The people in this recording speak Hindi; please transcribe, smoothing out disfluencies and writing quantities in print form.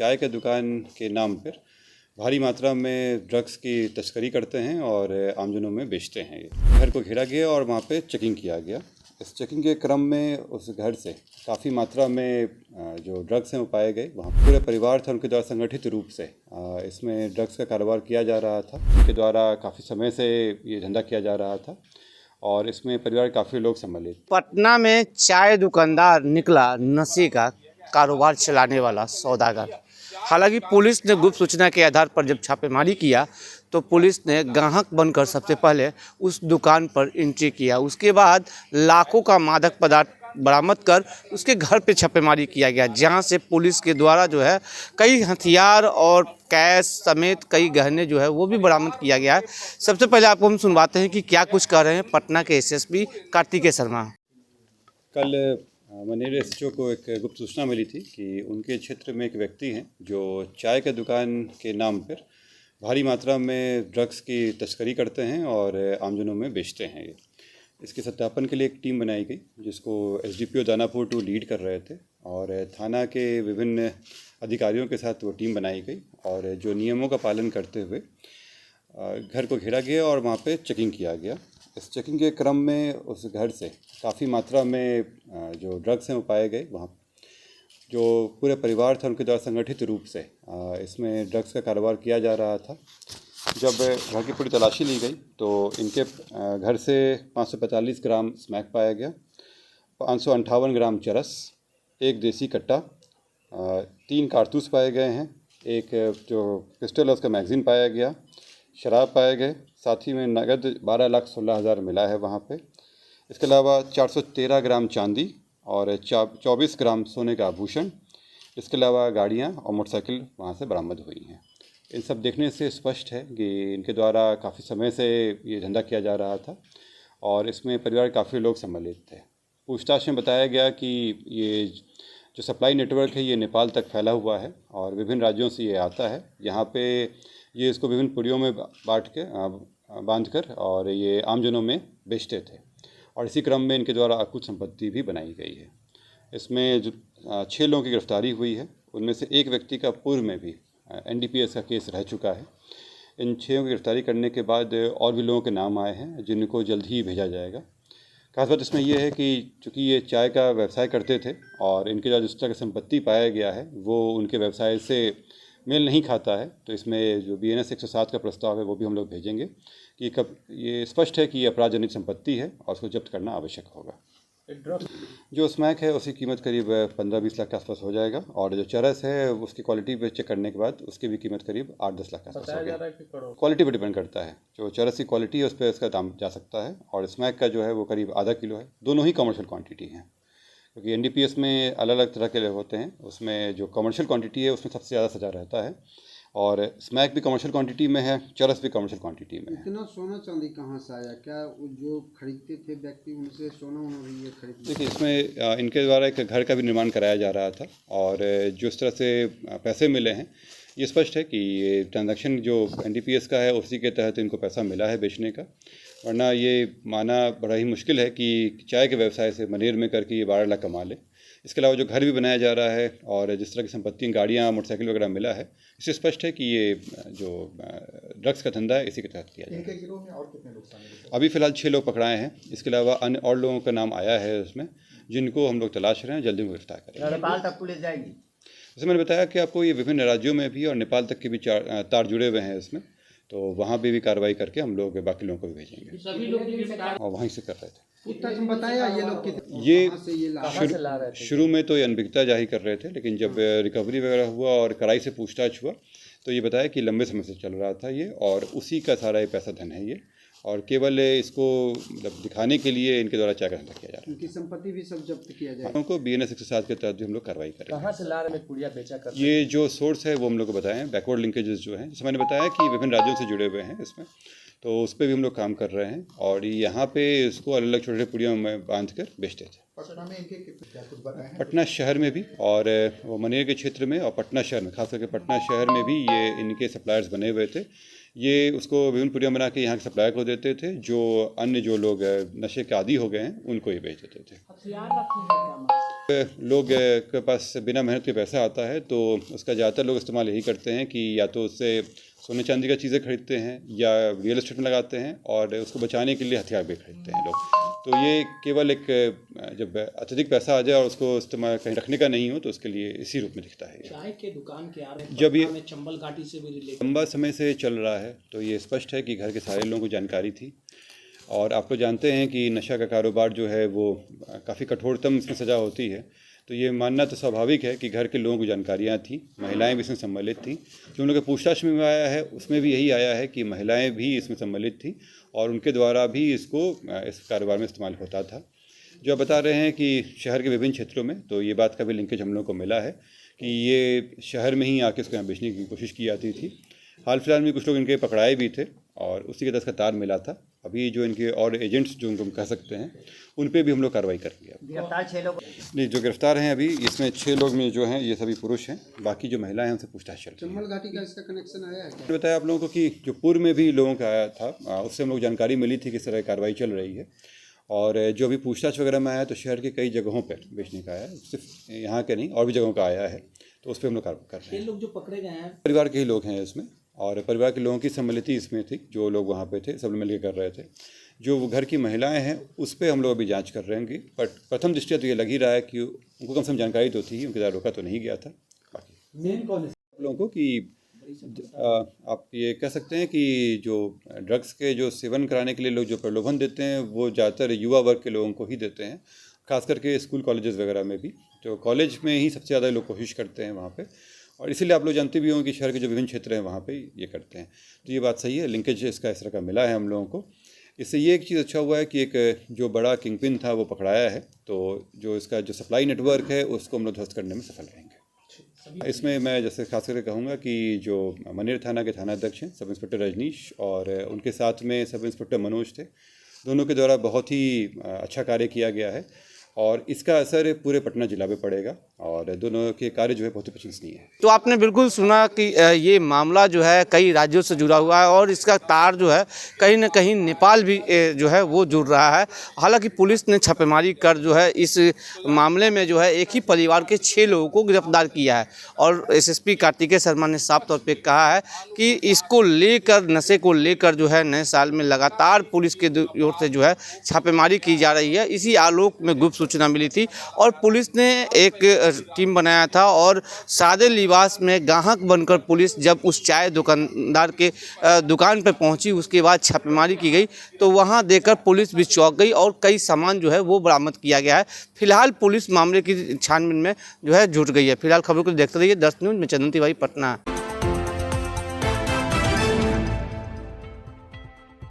चाय के दुकान के नाम पर भारी मात्रा में ड्रग्स की तस्करी करते हैं और आमजनों में बेचते हैं। ये घर को घेरा गया और वहाँ पे चेकिंग किया गया। इस चेकिंग के क्रम में उस घर से काफ़ी मात्रा में जो ड्रग्स हैं वो पाए गए। वहाँ पूरे परिवार था, उनके द्वारा संगठित रूप से इसमें ड्रग्स का कारोबार किया जा रहा था। उनके द्वारा काफ़ी समय से ये धंधा किया जा रहा था और इसमें परिवार काफ़ी लोग सम्मिलित। पटना में चाय दुकानदार निकला नशे का कारोबार चलाने वाला सौदागर। हालांकि पुलिस ने गुप्त सूचना के आधार पर जब छापेमारी किया तो पुलिस ने ग्राहक बनकर सबसे पहले उस दुकान पर एंट्री किया। उसके बाद लाखों का मादक पदार्थ बरामद कर उसके घर पे छापेमारी किया गया, जहां से पुलिस के द्वारा जो है कई हथियार और कैश समेत कई गहने जो है वो भी बरामद किया गया है। सबसे पहले आपको हम सुनवाते हैं कि क्या कुछ कह रहे हैं पटना के एसएसपी कार्तिकेय शर्मा। कल मनेर एसएचओ को एक गुप्त सूचना मिली थी कि उनके क्षेत्र में एक व्यक्ति हैं जो चाय के दुकान के नाम पर भारी मात्रा में ड्रग्स की तस्करी करते हैं और आमजनों में बेचते हैं। ये इसके सत्यापन के लिए एक टीम बनाई गई जिसको एसडीपीओ दानापुर 2 लीड कर रहे थे और थाना के विभिन्न अधिकारियों के साथ वो टीम बनाई गई और जो नियमों का पालन करते हुए घर को घेरा गया और वहाँ पे चेकिंग किया गया। इस चेकिंग के क्रम में उस घर से काफ़ी मात्रा में जो ड्रग्स हैं वो पाए गए। वहाँ जो पूरे परिवार था, उनके द्वारा संगठित रूप से इसमें ड्रग्स का कारोबार किया जा रहा था। जब घर की पूरी तलाशी ली गई तो इनके घर से 545 ग्राम स्मैक पाया गया, 558 ग्राम चरस, एक देसी कट्टा, 3 कारतूस पाए गए हैं, एक जो पिस्टल है उसका मैगज़ीन पाया गया, शराब पाए गए, साथ ही में नगद 12,16,000 मिला है वहाँ पे। इसके अलावा 413 ग्राम चांदी और 24 ग्राम सोने का आभूषण, इसके अलावा गाड़ियाँ और मोटरसाइकिल वहाँ से बरामद हुई हैं। इन सब देखने से स्पष्ट है कि इनके द्वारा काफ़ी समय से ये धंधा किया जा रहा था और इसमें परिवार काफ़ी लोग सम्मिलित थे। पूछताछ में बताया गया कि ये जो सप्लाई नेटवर्क है ये नेपाल तक फैला हुआ है और विभिन्न राज्यों से ये आता है। यहाँ पे ये इसको विभिन्न पुड़ियों में बांध कर और ये आमजनों में बेचते थे और इसी क्रम में इनके द्वारा अकुत संपत्ति भी बनाई गई है। इसमें जो 6 लोगों की गिरफ्तारी हुई है, उनमें से एक व्यक्ति का पूर्व में भी एनडीपीएस का केस रह चुका है। इन 6 की गिरफ्तारी करने के बाद और भी लोगों के नाम आए हैं जिनको जल्द ही भेजा जाएगा। खास बात इसमें यह है कि चूँकि ये चाय का व्यवसाय करते थे और इनके जो जिस तरह की संपत्ति पाया गया है वो उनके व्यवसाय से मेल नहीं खाता है, तो इसमें जो BNS 107 का प्रस्ताव है वो भी हम लोग भेजेंगे कि कब ये स्पष्ट है कि ये अपराधजनित संपत्ति है और उसको जब्त करना आवश्यक होगा। जो स्मैक है उसकी कीमत करीब 15-20 लाख के आसपास हो जाएगा और जो चरस है उसकी क्वालिटी पे चेक करने के बाद उसकी भी कीमत करीब 8-10 लाख के आसपास होगा। क्वालिटी पे डिपेंड करता है, जो चरस की क्वालिटी है उस पर इसका दाम जा सकता है और स्मैक का जो है वो करीब आधा किलो है। दोनों ही कमर्शियल क्वान्टिटी हैं क्योंकि एनडीपीएस में अलग अलग तरह के होते हैं। उसमें जो कमर्शियल क्वांटिटी है उसमें सबसे ज़्यादा सजा रहता है और स्मैक भी कमर्शियल क्वांटिटी में है, चरस भी कमर्शियल क्वांटिटी में है। इतना सोना चांदी कहाँ से आया? क्या जो खरीदते थे व्यक्ति उनसे सोना वोना भी ये खरीद? देखिए, इसमें इनके द्वारा एक घर का भी निर्माण कराया जा रहा था और जिस तरह से पैसे मिले हैं ये स्पष्ट है कि ये ट्रांजैक्शन जो एनडीपीएस का है उसी के तहत इनको पैसा मिला है बेचने का, वरना ये माना बड़ा ही मुश्किल है कि चाय के व्यवसाय से मनेर में करके ये 12 लाख कमा ले। इसके अलावा जो घर भी बनाया जा रहा है और जिस तरह की संपत्ति, गाड़ियाँ, मोटरसाइकिल वगैरह मिला है, इससे स्पष्ट है कि ये जो ड्रग्स का धंधा है इसी के तहत किया जाए। गिरोह में और कितने लोग शामिल हैं? अभी फ़िलहाल 6 लोग पकड़ाए हैं। इसके अलावा अन्य और लोगों का नाम आया है उसमें, जिनको हम लोग तलाश रहे हैं, जल्दी गिरफ्तार करेंगे। नेपाल तक पुलिस जाएगी? जैसे मैंने बताया कि आपको ये विभिन्न राज्यों में भी और नेपाल तक के भी तार जुड़े हुए हैं इसमें, तो वहाँ भी कार्रवाई करके हम लोग बाकी लोगों को भी भेजेंगे। सभी लोग और वहीं से कर रहे थे। बताया ये लोग शुरू में तो ये अनभिज्ञता जाहिर कर रहे थे, लेकिन जब रिकवरी वगैरह हुआ और कड़ाई से पूछताछ हुआ तो ये बताया कि लंबे समय से चल रहा था ये और उसी का सारा ये पैसा धन है ये, और केवल इसको मतलब दिखाने के लिए इनके द्वारा चाय का धंधा किया जा रहा है। उनकी संपत्ति भी सब जब्त किया जाए। उनको BNS 107 के तहत भी हम लोग कार्रवाई करेंगे। कहाँ से ला रहे हैं पुड़िया बेचा कर? ये जो सोर्स है वो हम लोग को बताएं, बैकवर्ड लिंकेजेस जो हैं, जैसे मैंने बताया कि विभिन्न राज्यों से जुड़े हुए हैं इसमें, तो उस पर भी हम लोग काम कर रहे हैं और यहाँ पे इसको अलग अलग छोटे छोटे पुड़ियों में बांध कर बेचते थे। पटना में इनके क्या कुछ बताएं? पटना शहर में भी और वो मनेर के क्षेत्र में और पटना शहर में, खास करके पटना शहर में भी ये इनके सप्लायर्स बने हुए थे। ये उसको विभिन्न पुड़ियाँ बना के यहाँ के सप्लायर को देते थे, जो अन्य जो लोग नशे के आदी हो गए हैं उनको ये बेच देते थे। हथियार रखने हैं क्या? लोग के पास बिना मेहनत के पैसा आता है तो उसका ज़्यादातर लोग इस्तेमाल यही करते हैं कि या तो उससे सोने चांदी का चीज़ें खरीदते हैं या रियल एस्टेट में लगाते हैं और उसको बचाने के लिए हथियार भी खरीदते हैं लोग। तो ये केवल एक जब अत्यधिक पैसा आ जाए और उसको इस्तेमाल कहीं रखने का नहीं हो तो उसके लिए इसी रूप में दिखता है। चाय के दुकान के आरोप जब ये में चंबल घाटी से भी रिलेटेड लंबा समय से चल रहा है तो ये स्पष्ट है कि घर के सारे लोगों को जानकारी थी और आप लोग जानते हैं कि नशा का कारोबार जो है वो काफ़ी कठोरतम इसमें सज़ा होती है। तो ये मानना तो स्वाभाविक है कि घर के लोगों को जानकारियाँ थी, महिलाएं भी इसमें सम्मिलित थीं। जो उन लोगों के पूछताछ में आया है उसमें भी यही आया है कि महिलाएं भी इसमें सम्मिलित थी और उनके द्वारा भी इसको इस कारोबार में इस्तेमाल होता था। जो आप बता रहे हैं कि शहर के विभिन्न क्षेत्रों में, तो ये बात का भी लिंकेज हम लोगों को मिला है कि ये शहर में ही आके इसको यहाँ बेचने की कोशिश की जाती थी। हाल फिलहाल में कुछ लोग इनके पकड़ाए भी थे और उसी के तहत का तार मिला था। अभी जो इनके और एजेंट्स जो उनको कह सकते हैं उन पे भी हम लोग कार्रवाई करेंगे। गिरफ्तार 6 लोग नहीं, जो गिरफ्तार हैं अभी इसमें 6 लोग में जो हैं ये सभी पुरुष हैं, बाकी जो महिलाएं हैं उनसे पूछताछ चल रही है। चंबल घाटी का इसका कनेक्शन आया है क्या? मैंने बताया आप लोगों को कि जो पूर्व में भी लोगों का आया था उससे हम लोग जानकारी मिली थी कि इस तरह की कार्रवाई चल रही है और जो अभी पूछताछ वगैरह में आया तो शहर के कई जगहों पर बेचने का आया, सिर्फ यहाँ के नहीं और भी जगहों का आया है, तो उस पर हम लोग कार्रवाई कर रहे हैं। ये लोग जो पकड़े गए हैं परिवार के ही लोग हैं इसमें और परिवार के लोगों की सम्मिलित इसमें थी। जो लोग वहाँ पे थे सब लोग मिलकर कर रहे थे। जो वो घर की महिलाएं हैं उस पर हम लोग अभी जांच कर रहे हैं। बट प्रथम दृष्टया तो ये लग ही रहा है कि उनको कम से कम जानकारी तो थी, उनके द्वारा रोका तो नहीं गया था। बाकी मेन कौन है? आप लोगों को कि आप ये कह सकते हैं कि जो ड्रग्स के जो सेवन कराने के लिए लोग जो प्रलोभन देते हैं वो ज़्यादातर युवा वर्ग के लोगों को ही देते हैं, खास करके स्कूल कॉलेजेस वगैरह में भी। तो कॉलेज में ही सबसे ज़्यादा लोग कोशिश करते हैं वहाँ पे और इसीलिए आप लोग जानते भी होंगे कि शहर के जो विभिन्न क्षेत्र हैं वहाँ पे ये करते हैं। तो ये बात सही है, लिंकेज इसका इस तरह का मिला है हम लोगों को। इससे ये एक चीज़ अच्छा हुआ है कि एक जो बड़ा किंगपिन था वो पकड़ाया है, तो जो इसका जो सप्लाई नेटवर्क है उसको हम लोग ध्वस्त करने में सफल रहेंगे। इसमें मैं जैसे खास करके कहूँगा कि जो मनेर थाना के थानाध्यक्ष हैं सब इंस्पेक्टर रजनीश और उनके साथ में सब इंस्पेक्टर मनोज थे, दोनों के द्वारा बहुत ही अच्छा कार्य किया गया है और इसका असर पूरे पटना जिला में पड़ेगा और दोनों के कार्य जो है बहुत ही प्रशंसनीय है। तो आपने बिल्कुल सुना कि ये मामला जो है कई राज्यों से जुड़ा हुआ है और इसका तार जो है कहीं ना कहीं नेपाल भी जो है वो जुड़ रहा है। हालांकि पुलिस ने छापेमारी कर जो है इस मामले में जो है एक ही परिवार के 6 लोगों को गिरफ्तार किया है और एसएसपी कार्तिकेय शर्मा ने साफ तौर पे कहा है कि इसको लेकर, नशे को लेकर जो है नए साल में लगातार पुलिस के ओर से जो है छापेमारी की जा रही है। इसी आलोक में गुप्त सूचना मिली थी और पुलिस ने एक टीम बनाया था और सादे लिबास में ग्राहक बनकर पुलिस जब उस चाय दुकानदार के दुकान पर पहुंची उसके बाद छापेमारी की गई तो वहां देखकर पुलिस भी चौंक गई और कई सामान जो है वो बरामद किया गया है। फिलहाल पुलिस मामले की छानबीन में जो है जुट गई है। फिलहाल खबरों को देखते रहिए 10 न्यूज़ में। चंदन तिवारी, पटना।